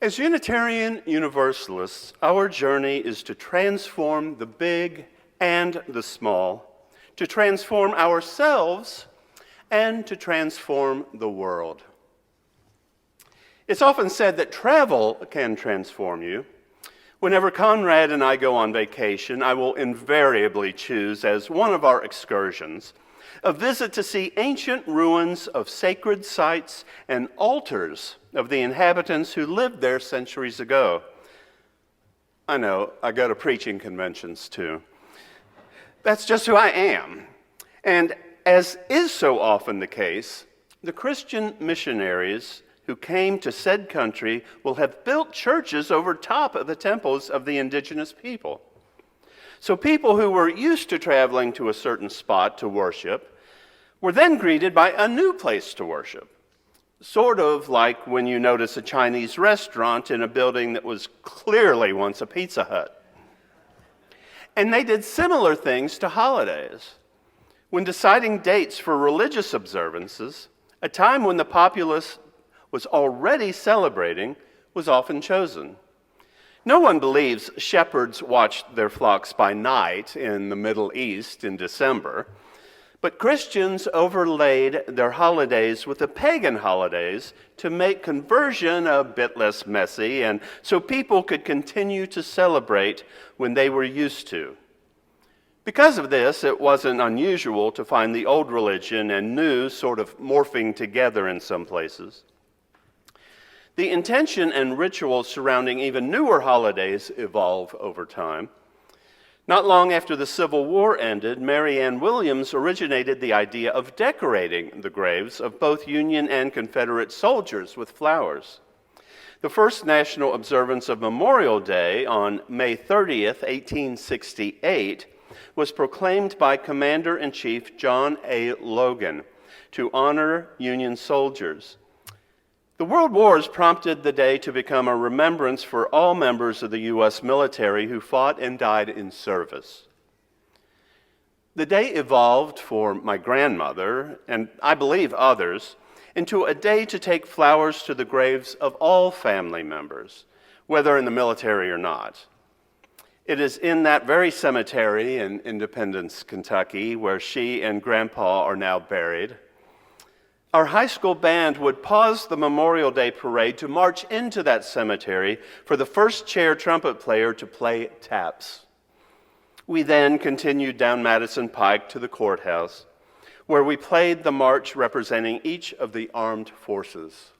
As Unitarian Universalists, our journey is to transform the big and the small, to transform ourselves and to transform the world. It's often said that travel can transform you. Whenever Conrad and I go on vacation, I will invariably choose as one of our excursions a visit to see ancient ruins of sacred sites and altars of the inhabitants who lived there centuries ago. I know, I go to preaching conventions too. That's just who I am. And as is so often the case, the Christian missionaries who came to said country will have built churches over top of the temples of the indigenous people. So people who were used to traveling to a certain spot to worship were then greeted by a new place to worship. Sort of like when you notice a Chinese restaurant in a building that was clearly once a Pizza Hut. And they did similar things to holidays. When deciding dates for religious observances, a time when the populace was already celebrating was often chosen. No one believes shepherds watched their flocks by night in the Middle East in December, but Christians overlaid their holidays with the pagan holidays to make conversion a bit less messy and so people could continue to celebrate when they were used to. Because of this, it wasn't unusual to find the old religion and new sort of morphing together in some places. The intention and rituals surrounding even newer holidays evolve over time. Not long after the Civil War ended, Mary Ann Williams originated the idea of decorating the graves of both Union and Confederate soldiers with flowers. The first national observance of Memorial Day on May 30th, 1868, was proclaimed by Commander-in-Chief John A. Logan to honor Union soldiers. The World Wars prompted the day to become a remembrance for all members of the U.S. military who fought and died in service. The day evolved for my grandmother, and I believe others, into a day to take flowers to the graves of all family members, whether in the military or not. It is in that very cemetery in Independence, Kentucky, where she and Grandpa are now buried. Our high school band would pause the Memorial Day parade to march into that cemetery for the first chair trumpet player to play taps. We then continued down Madison Pike to the courthouse, where we played the march representing each of the armed forces.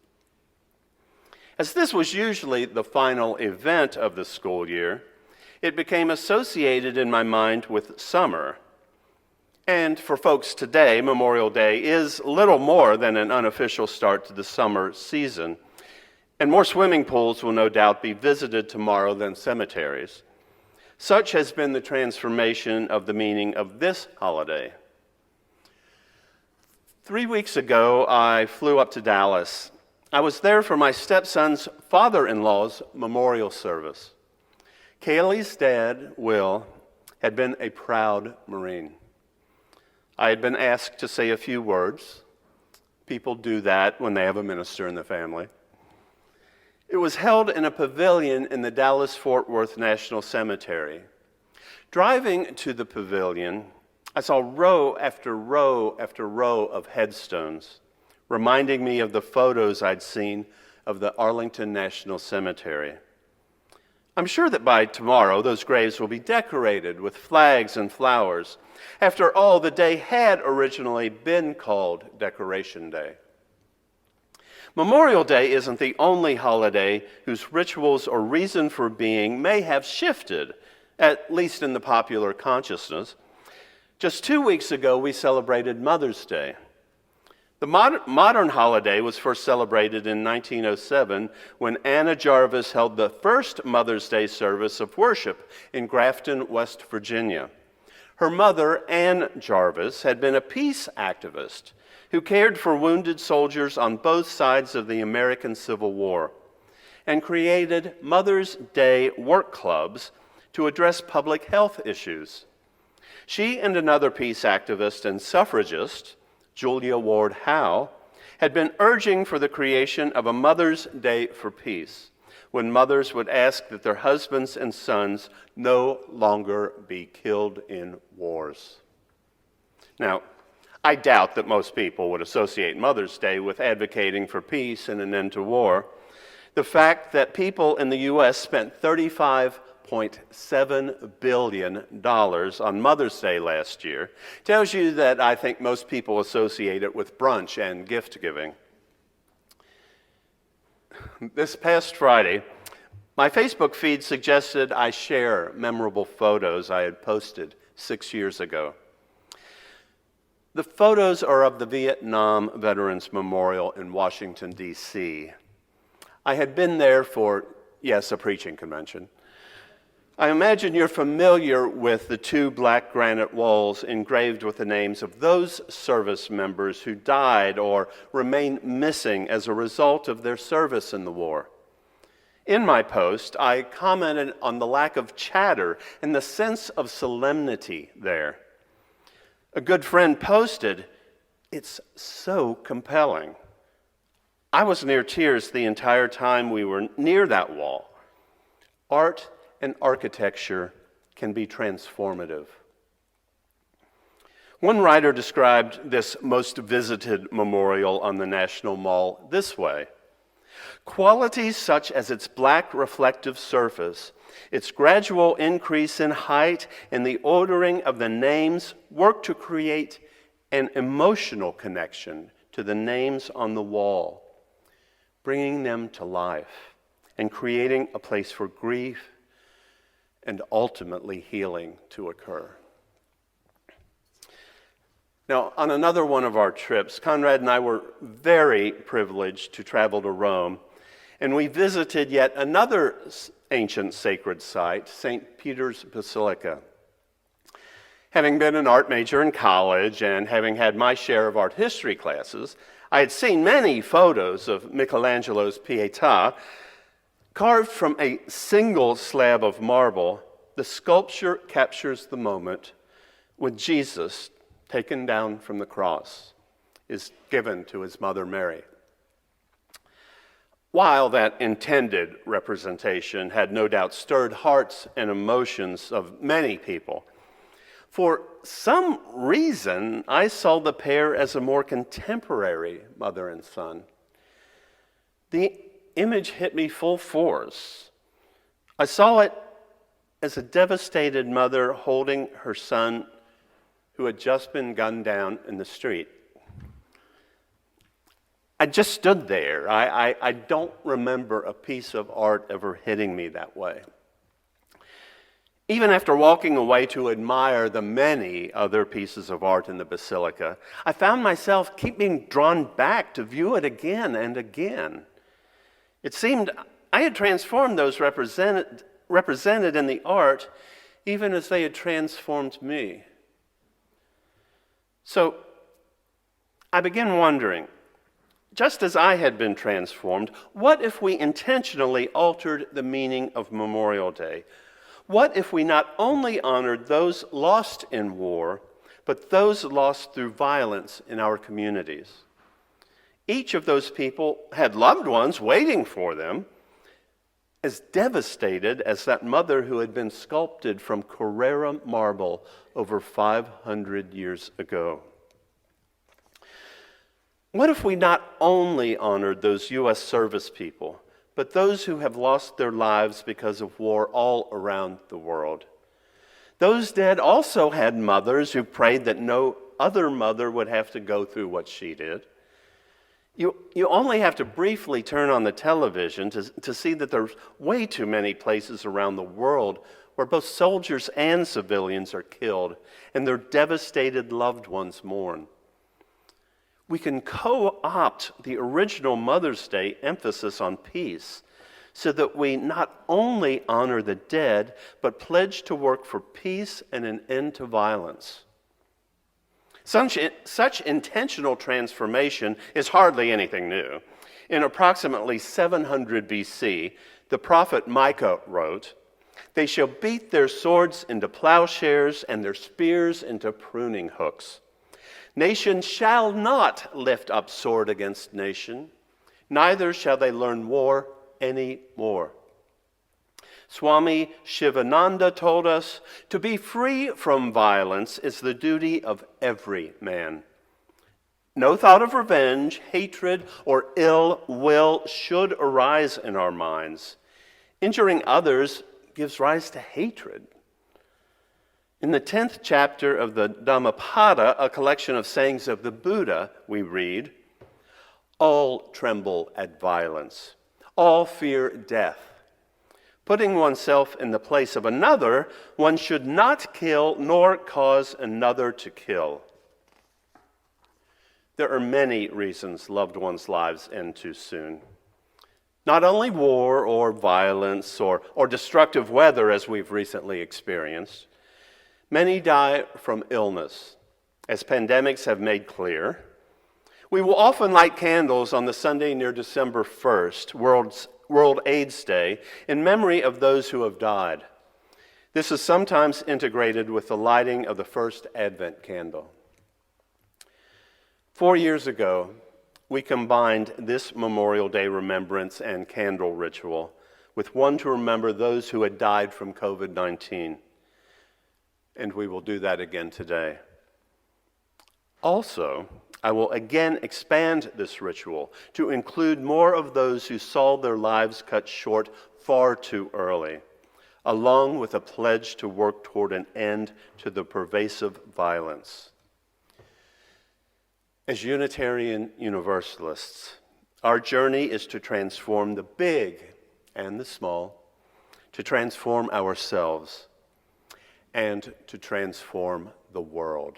As this was usually the final event of the school year, it became associated in my mind with summer. And for folks today, Memorial Day is little more than an unofficial start to the summer season, and more swimming pools will no doubt be visited tomorrow than cemeteries. Such has been the transformation of the meaning of this holiday. 3 weeks ago, I flew up to Dallas. I was there for my stepson's father-in-law's memorial service. Kaylee's dad, Will, had been a proud Marine. I had been asked to say a few words. People do that when they have a minister in the family. It was held in a pavilion in the Dallas-Fort Worth National Cemetery. Driving to the pavilion, I saw row after row after row of headstones, reminding me of the photos I'd seen of the Arlington National Cemetery. I'm sure that by tomorrow, those graves will be decorated with flags and flowers. After all, the day had originally been called Decoration Day. Memorial Day isn't the only holiday whose rituals or reason for being may have shifted, at least in the popular consciousness. Just 2 weeks ago, we celebrated Mother's Day. The modern holiday was first celebrated in 1907 when Anna Jarvis held the first Mother's Day service of worship in Grafton, West Virginia. Her mother, Ann Jarvis, had been a peace activist who cared for wounded soldiers on both sides of the American Civil War and created Mother's Day work clubs to address public health issues. She and another peace activist and suffragist, Julia Ward Howe, had been urging for the creation of a Mother's Day for Peace, when mothers would ask that their husbands and sons no longer be killed in wars. Now, I doubt that most people would associate Mother's Day with advocating for peace and an end to war. The fact that people in the U.S. spent $35.7 billion on Mother's Day last year tells you that I think most people associate it with brunch and gift giving. This past Friday, my Facebook feed suggested I share memorable photos I had posted 6 years ago. The photos are of the Vietnam Veterans Memorial in Washington, D.C. I had been there for, yes, a preaching convention. I imagine you're familiar with the 2 black granite walls engraved with the names of those service members who died or remained missing as a result of their service in the war. In my post, I commented on the lack of chatter and the sense of solemnity there. A good friend posted, "It's so compelling." I was near tears the entire time we were near that wall. Art and architecture can be transformative. One writer described this most visited memorial on the National Mall this way: qualities such as its black reflective surface, its gradual increase in height, and the ordering of the names work to create an emotional connection to the names on the wall, bringing them to life and creating a place for grief and ultimately healing to occur. Now, on another one of our trips, Conrad and I were very privileged to travel to Rome, and we visited yet another ancient sacred site, St. Peter's Basilica. Having been an art major in college and having had my share of art history classes, I had seen many photos of Michelangelo's Pietà. Carved from a single slab of marble, the sculpture captures the moment when Jesus, taken down from the cross, is given to his mother Mary. While that intended representation had no doubt stirred hearts and emotions of many people, for some reason I saw the pair as a more contemporary mother and son. The image hit me full force. I saw it as a devastated mother holding her son who had just been gunned down in the street. I just stood there. I don't remember a piece of art ever hitting me that way. Even after walking away to admire the many other pieces of art in the Basilica, I found myself keeping drawn back to view it again and again. It seemed I had transformed those represented in the art, even as they had transformed me. So I began wondering, just as I had been transformed, what if we intentionally altered the meaning of Memorial Day? What if we not only honored those lost in war, but those lost through violence in our communities? Each of those people had loved ones waiting for them, as devastated as that mother who had been sculpted from Carrara marble over 500 years ago. What if we not only honored those U.S. service people, but those who have lost their lives because of war all around the world? Those dead also had mothers who prayed that no other mother would have to go through what she did. You only have to briefly turn on the television to see that there's way too many places around the world where both soldiers and civilians are killed and their devastated loved ones mourn. We can co-opt the original Mother's Day emphasis on peace so that we not only honor the dead, but pledge to work for peace and an end to violence. Such intentional transformation is hardly anything new. In approximately 700 BC, the prophet Micah wrote, "They shall beat their swords into plowshares and their spears into pruning hooks. Nation shall not lift up sword against nation, neither shall they learn war any more." Swami Shivananda told us, to be free from violence is the duty of every man. No thought of revenge, hatred, or ill will should arise in our minds. Injuring others gives rise to hatred. In the 10th chapter of the Dhammapada, a collection of sayings of the Buddha, we read, all tremble at violence, all fear death. Putting oneself in the place of another, one should not kill nor cause another to kill. There are many reasons loved ones' lives end too soon. Not only war or violence or destructive weather, as we've recently experienced. Many die from illness, as pandemics have made clear. We will often light candles on the Sunday near December 1st, World AIDS Day, in memory of those who have died. This is sometimes integrated with the lighting of the first Advent candle. 4 years ago, we combined this Memorial Day remembrance and candle ritual with one to remember those who had died from COVID-19. And we will do that again today. Also, I will again expand this ritual to include more of those who saw their lives cut short far too early, along with a pledge to work toward an end to the pervasive violence. As Unitarian Universalists, our journey is to transform the big and the small, to transform ourselves, and to transform the world.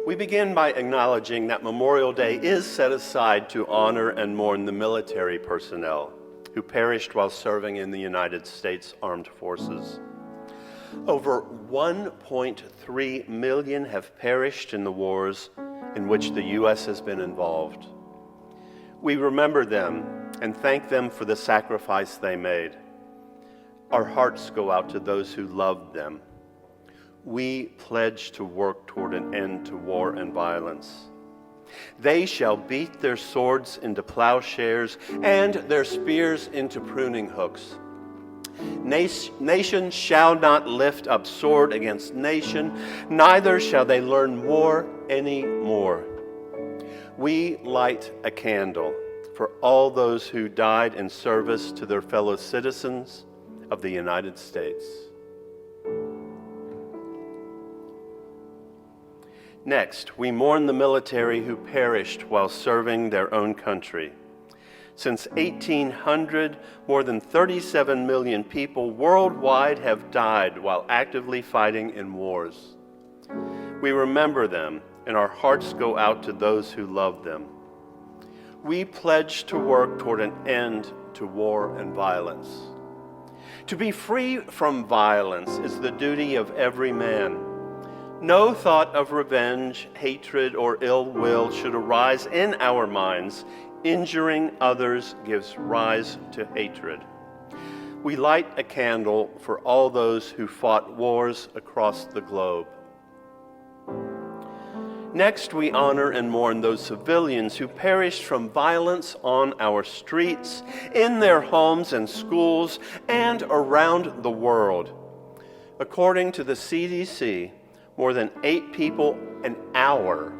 We begin by acknowledging that Memorial Day is set aside to honor and mourn the military personnel who perished while serving in the United States Armed Forces. Over 1.3 million have perished in the wars in which the U.S. has been involved. We remember them and thank them for the sacrifice they made. Our hearts go out to those who loved them. We pledge to work toward an end to war and violence. They shall beat their swords into plowshares and their spears into pruning hooks. Nation shall not lift up sword against nation, neither shall they learn war any more. We light a candle for all those who died in service to their fellow citizens of the United States. Next, we mourn the military who perished while serving their own country. Since 1800, more than 37 million people worldwide have died while actively fighting in wars. We remember them, and our hearts go out to those who love them. We pledge to work toward an end to war and violence. To be free from violence is the duty of every man. No thought of revenge, hatred, or ill will should arise in our minds. Injuring others gives rise to hatred. We light a candle for all those who fought wars across the globe. Next, we honor and mourn those civilians who perished from violence on our streets, in their homes and schools, and around the world. According to the CDC, more than 8 people an hour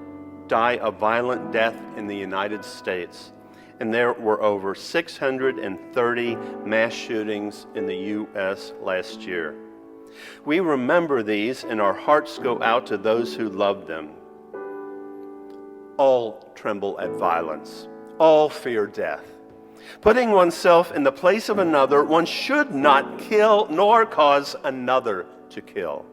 die a violent death in the United States, and there were over 630 mass shootings in the U.S. last year. We remember these, and our hearts go out to those who love them. All tremble at violence. All fear death. Putting oneself in the place of another, one should not kill nor cause another to kill.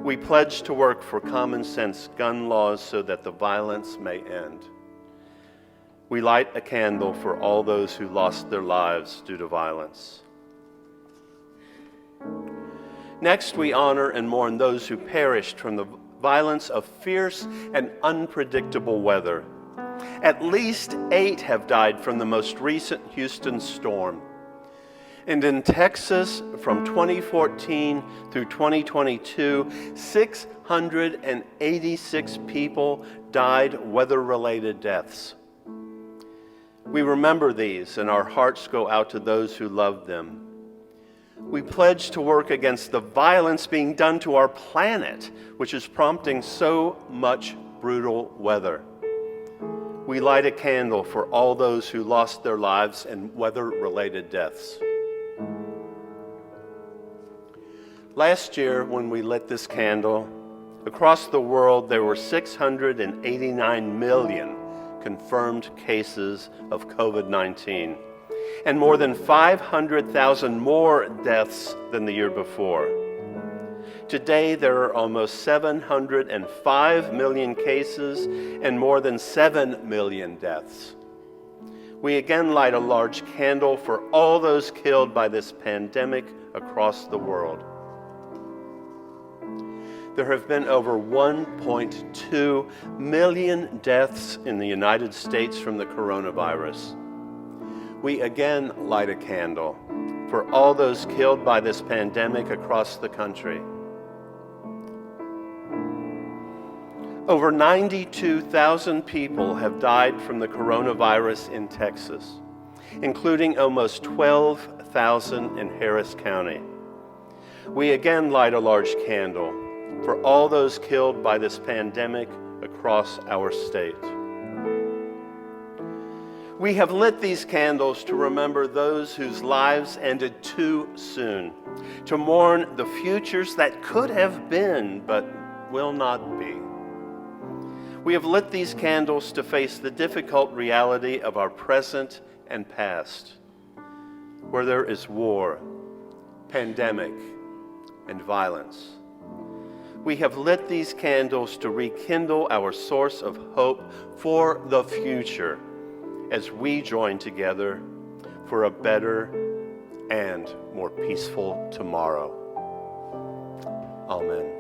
We pledge to work for common sense gun laws so that the violence may end. We light a candle for all those who lost their lives due to violence. Next, we honor and mourn those who perished from the violence of fierce and unpredictable weather. At least 8 have died from the most recent Houston storm. And in Texas, from 2014 through 2022, 686 people died weather-related deaths. We remember these, and our hearts go out to those who loved them. We pledge to work against the violence being done to our planet, which is prompting so much brutal weather. We light a candle for all those who lost their lives in weather-related deaths. Last year, when we lit this candle, across the world there were 689 million confirmed cases of COVID-19, and more than 500,000 more deaths than the year before. Today, there are almost 705 million cases and more than 7 million deaths. We again light a large candle for all those killed by this pandemic across the world. There have been over 1.2 million deaths in the United States from the coronavirus. We again light a candle for all those killed by this pandemic across the country. Over 92,000 people have died from the coronavirus in Texas, including almost 12,000 in Harris County. We again light a large candle for all those killed by this pandemic across our state. We have lit these candles to remember those whose lives ended too soon, to mourn the futures that could have been but will not be. We have lit these candles to face the difficult reality of our present and past, where there is war, pandemic, and violence. We have lit these candles to rekindle our source of hope for the future as we join together for a better and more peaceful tomorrow. Amen.